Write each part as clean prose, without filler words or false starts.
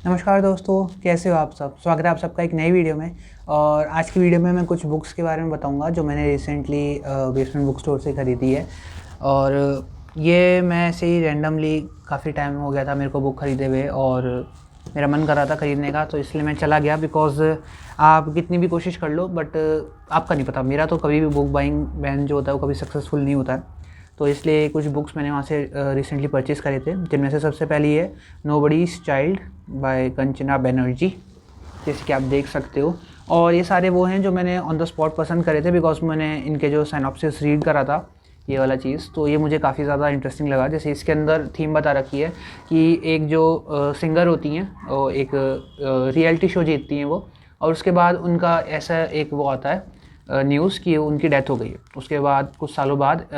नमस्कार दोस्तों, कैसे हो आप सब। स्वागत है आप सबका एक नई वीडियो में। और आज की वीडियो में मैं कुछ बुक्स के बारे में बताऊंगा जो मैंने रिसेंटली बेसमेंट बुक स्टोर से ख़रीदी है। और ये मैं ऐसे ही रैंडमली काफ़ी टाइम हो गया था मेरे को बुक ख़रीदे हुए, और मेरा मन कर रहा था ख़रीदने का, तो इसलिए मैं चला गया। बिकॉज़ आप कितनी भी कोशिश कर लो बट आपका नहीं पता, मेरा तो कभी भी बुक बाइंग बैन जो होता है वो कभी सक्सेसफुल नहीं होता है। तो इसलिए कुछ बुक्स मैंने वहाँ से रिसेंटली परचेज़ करे थे, जिनमें से सबसे पहली है नोबडीज़ चाइल्ड बाय कंचना बनर्जी, जैसे कि आप देख सकते हो। और ये सारे वो हैं जो मैंने ऑन द स्पॉट पसंद करे थे, बिकॉज मैंने इनके जो साइनॉप्सिस रीड करा था ये वाला चीज़, तो ये मुझे काफ़ी ज़्यादा इंटरेस्टिंग लगा। जैसे इसके अंदर थीम बता रखी है कि एक जो सिंगर होती हैं और एक रियलिटी शो जीतती हैं वो, और उसके बाद उनका ऐसा एक वो आता है न्यूज़ कि उनकी डेथ हो गई है। उसके बाद कुछ सालों बाद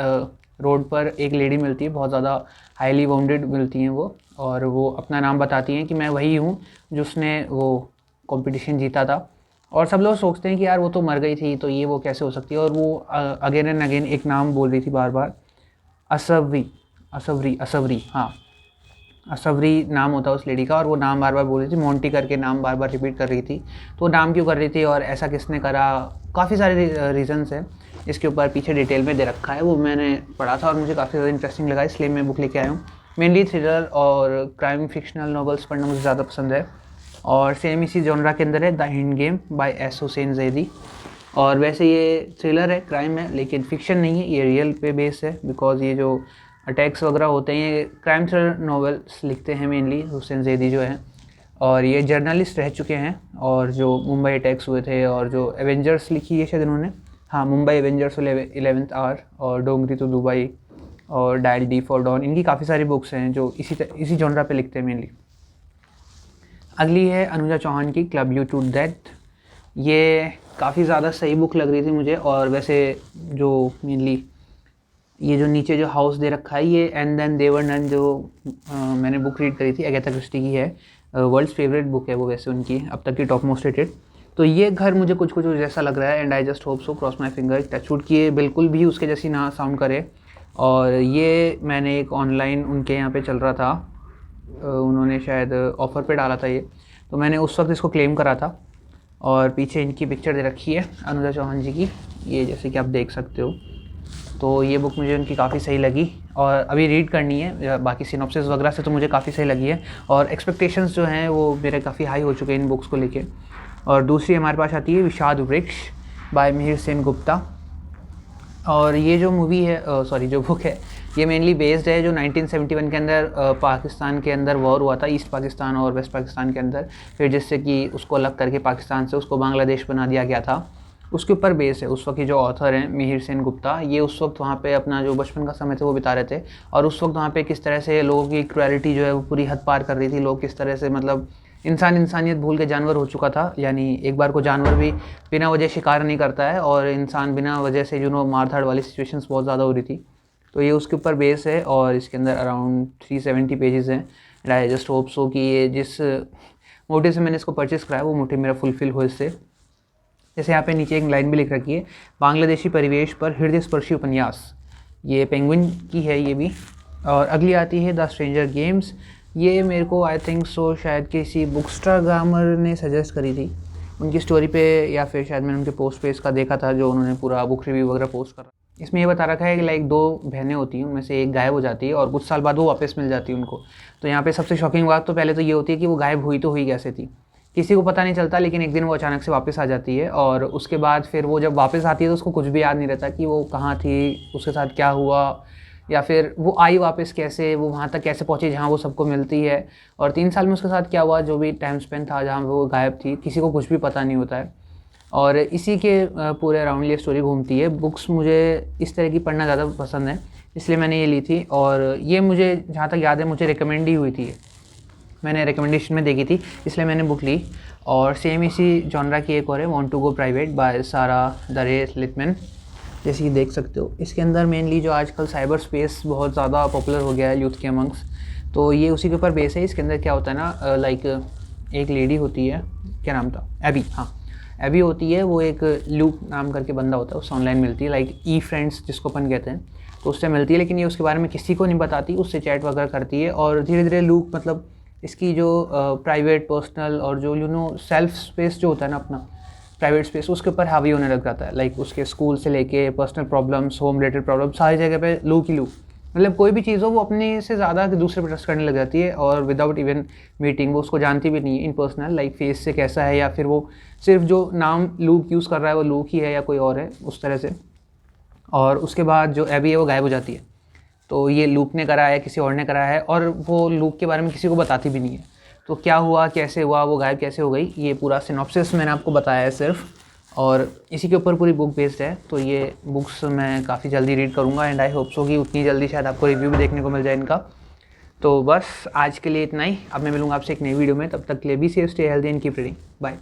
रोड पर एक लेडी मिलती है, बहुत ज़्यादा हाईली वाउंडेड मिलती हैं वो, और वो अपना नाम बताती हैं कि मैं वही हूँ जिसने वो कंपटीशन जीता था। और सब लोग सोचते हैं कि यार वो तो मर गई थी, तो ये वो कैसे हो सकती है। और वो अगेन एंड अगेन एक नाम बोल रही थी बार बार, असवरी असवरी असवरी, हाँ असवरी नाम होता है उस लेडी का, और वो नाम बार बार बोल रही थी, मोंटी करके नाम बार बार रिपीट कर रही थी। तो वो नाम क्यों कर रही थी और ऐसा किसने करा, काफ़ी सारे रीजंस हैं इसके ऊपर, पीछे डिटेल में दे रखा है। वो मैंने पढ़ा था और मुझे काफ़ी ज़्यादा इंटरेस्टिंग लगा, इसलिए मैं बुक लेके आया हूँ। मेनली थ्रिलर और क्राइम फिक्शनल नॉवेल्स पढ़ना मुझे ज़्यादा पसंद है, और सेम इसी जॉनरा के अंदर है the hind game by S Hussain Zaidi. और वैसे ये थ्रिलर है, क्राइम है, लेकिन फिक्शन नहीं है, ये रियल पे बेस है। बिकॉज ये जो अटैक्स वगैरह होते हैं ये क्राइम थ्रिलर नॉवेल्स लिखते हैं मेनली हुसैन जैदी जो है, और ये जर्नलिस्ट रह चुके हैं। और जो मुंबई अटैक्स हुए थे, और जो एवेंजर्स लिखी है शायद इन्होंने, हाँ मुंबई एवेंजर्स 11th आवर, और डोंगरी तो दुबई, और डायल डी फॉर डॉन, इनकी काफ़ी सारी बुक्स हैं जो इसी जॉनरा पे लिखते हैं मेनली। अगली है अनुजा चौहान की क्लब यू टू डेथ। ये काफ़ी ज़्यादा सही बुक लग रही थी मुझे। और वैसे जो मेनली ये जो नीचे जो हाउस दे रखा है, ये एंड देन देवर नन जो मैंने बुक रीड करी थी, अगेथा क्रिस्टी की है, वर्ल्ड्स फेवरेट बुक है वो वैसे उनकी, अब तक की टॉप मोस्ट रेटेड। तो ये घर मुझे कुछ कुछ जैसा लग रहा है, and I just hope so, cross my finger, touch wood की ये बिल्कुल भी उसके जैसी ना साउंड करे। और ये मैंने एक ऑनलाइन उनके यहाँ पे चल रहा था, उन्होंने शायद ऑफ़र पे डाला था ये, तो मैंने उस वक्त इसको क्लेम करा था। और पीछे इनकी पिक्चर दे रखी है अनुजा चौहान जी की, ये जैसे कि आप देख सकते हो। तो ये बुक मुझे उनकी काफ़ी सही लगी, और अभी रीड करनी है। बाकी सिनॉप्सिस वगैरह से तो मुझे काफ़ी सही लगी है, और एक्सपेक्टेशंस जो हैं वो मेरे काफ़ी हाई हो चुके हैं इन बुक्स को लेके। और दूसरी हमारे पास आती है विषाद वृक्ष बाय मिहिर सेन गुप्ता। और ये जो मूवी है, सॉरी जो बुक है, ये मेनली बेस्ड है जो 1971 के अंदर पाकिस्तान के अंदर वॉर हुआ था, ईस्ट पाकिस्तान और वेस्ट पाकिस्तान के अंदर, फिर जिससे कि उसको अलग करके पाकिस्तान से उसको बांग्लादेश बना दिया गया था, उसके ऊपर बेस है। उस वक्त की जो ऑथर हैं मिहिर सेन गुप्ता, ये उस वक्त वहाँ पे अपना जो बचपन का समय था वो बिता रहे थे, और उस वक्त वहाँ पे किस तरह से लोगों की क्रुएलिटी जो है वो पूरी हद पार कर रही थी। लोग किस तरह से मतलब इंसानियत भूल के जानवर हो चुका था। यानी एक बार को जानवर भी बिना वजह शिकार नहीं करता है, और इंसान बिना वजह से मार धाड़ वाली सिचुएशंस बहुत ज़्यादा हो रही थी। तो ये उसके ऊपर बेस है, और इसके अंदर अराउंड 370 पेजेस हैं। एंड आई जस्ट होप सो कि ये जिस मोटिव से मैंने इसको परचेज़ कराया वो मोटिव मेरा फुलफ़िल हो इससे। जैसे यहाँ पे नीचे एक लाइन भी लिख रखी है, बांग्लादेशी परिवेश पर हृदय स्पर्शी उपन्यास, ये पेंगुइन की है ये भी। और अगली आती है द स्ट्रेंजर गेम्स। ये मेरे को आई थिंक सो शायद किसी बुकस्टाग्रामर ने सजेस्ट करी थी उनकी स्टोरी पे, या फिर शायद मैंने उनके पोस्ट पे इसका देखा था जो उन्होंने पूरा बुक रिव्यू वगैरह पोस्ट करा। इसमें ये बता रखा है कि लाइक दो बहनें होती हैं, उनमें से एक गायब हो जाती है और कुछ साल बाद वो वापस मिल जाती है उनको। तो यहाँ पे सबसे शॉकिंग बात तो पहले तो ये होती है कि वो गायब हुई तो हुई कैसे थी, किसी को पता नहीं चलता। लेकिन एक दिन वो अचानक से वापस आ जाती है, और उसके बाद फिर वो जब वापस आती है तो उसको कुछ भी याद नहीं रहता कि वो कहाँ थी, उसके साथ क्या हुआ, या फिर वो आई वापस कैसे, वो वहाँ तक कैसे पहुँची जहाँ वो सबको मिलती है, और 3 साल में उसके साथ क्या हुआ, जो भी टाइम स्पेंड था जहाँ वो गायब थी, किसी को कुछ भी पता नहीं होता है। और इसी के पूरे अराउंड ये स्टोरी घूमती है। बुक्स मुझे इस तरह की पढ़ना ज़्यादा पसंद है, इसलिए मैंने ये ली थी। और ये मुझे जहाँ तक याद है मुझे रिकमेंड ही हुई थी, मैंने रिकमेंडेशन में देखी थी, इसलिए मैंने बुक ली। और सेम इसी जॉनरा की एक और है, want to go private by Sarah Dare Littmann, जैसे कि देख सकते हो। इसके अंदर मेनली जो आजकल साइबर स्पेस बहुत ज़्यादा पॉपुलर हो गया है यूथ के अमंग्स, तो ये उसी के ऊपर बेस है। इसके अंदर क्या होता है ना, लाइक एक लेडी होती है, क्या नाम था, एबी, हाँ एबी होती है, वो एक लूक नाम करके बंदा होता है, उससे ऑनलाइन मिलती है, लाइक ई फ्रेंड्स जिसको अपन कहते हैं, तो उससे मिलती है। लेकिन ये उसके बारे में किसी को नहीं बताती, उससे चैट वगैरह करती है, और धीरे धीरे लूक मतलब इसकी जो प्राइवेट पर्सनल और जो सेल्फ स्पेस जो होता है ना अपना प्राइवेट स्पेस, उसके ऊपर हावी होने लग जाता है। लाइक उसके स्कूल से लेके personal problems, home related problem, सारी जगह पे लूक ही लूक। मतलब कोई भी चीज़ हो वो अपने से ज़्यादा दूसरे पर ट्रस्ट करने लग जाती है, और विदाउट इवन मीटिंग वो उसको जानती भी नहीं है इन पर्सनल, लाइक फेस से कैसा है, या फिर वो सिर्फ जो नाम लूक यूज़ कर रहा है वो लूक ही है या कोई और है, उस तरह से। और उसके बाद जो एबी है वो गायब हो जाती है। तो ये लूक ने करा है, किसी और ने करा है, और वो लूक के बारे में किसी को बताती भी नहीं है। तो क्या हुआ, कैसे हुआ, वो गायब कैसे हो गई, ये पूरा सिनॉप्सिस मैंने आपको बताया है सिर्फ, और इसी के ऊपर पूरी बुक बेस्ड है। तो ये बुक्स मैं काफ़ी जल्दी रीड करूँगा, एंड आई होप सो कि उतनी जल्दी शायद आपको रिव्यू भी देखने को मिल जाए इनका। तो बस आज के लिए इतना ही। अब मैं मिलूँगा आपसे एक नई वीडियो में, तब तक के लिए be safe, stay healthy and keep reading. Bye.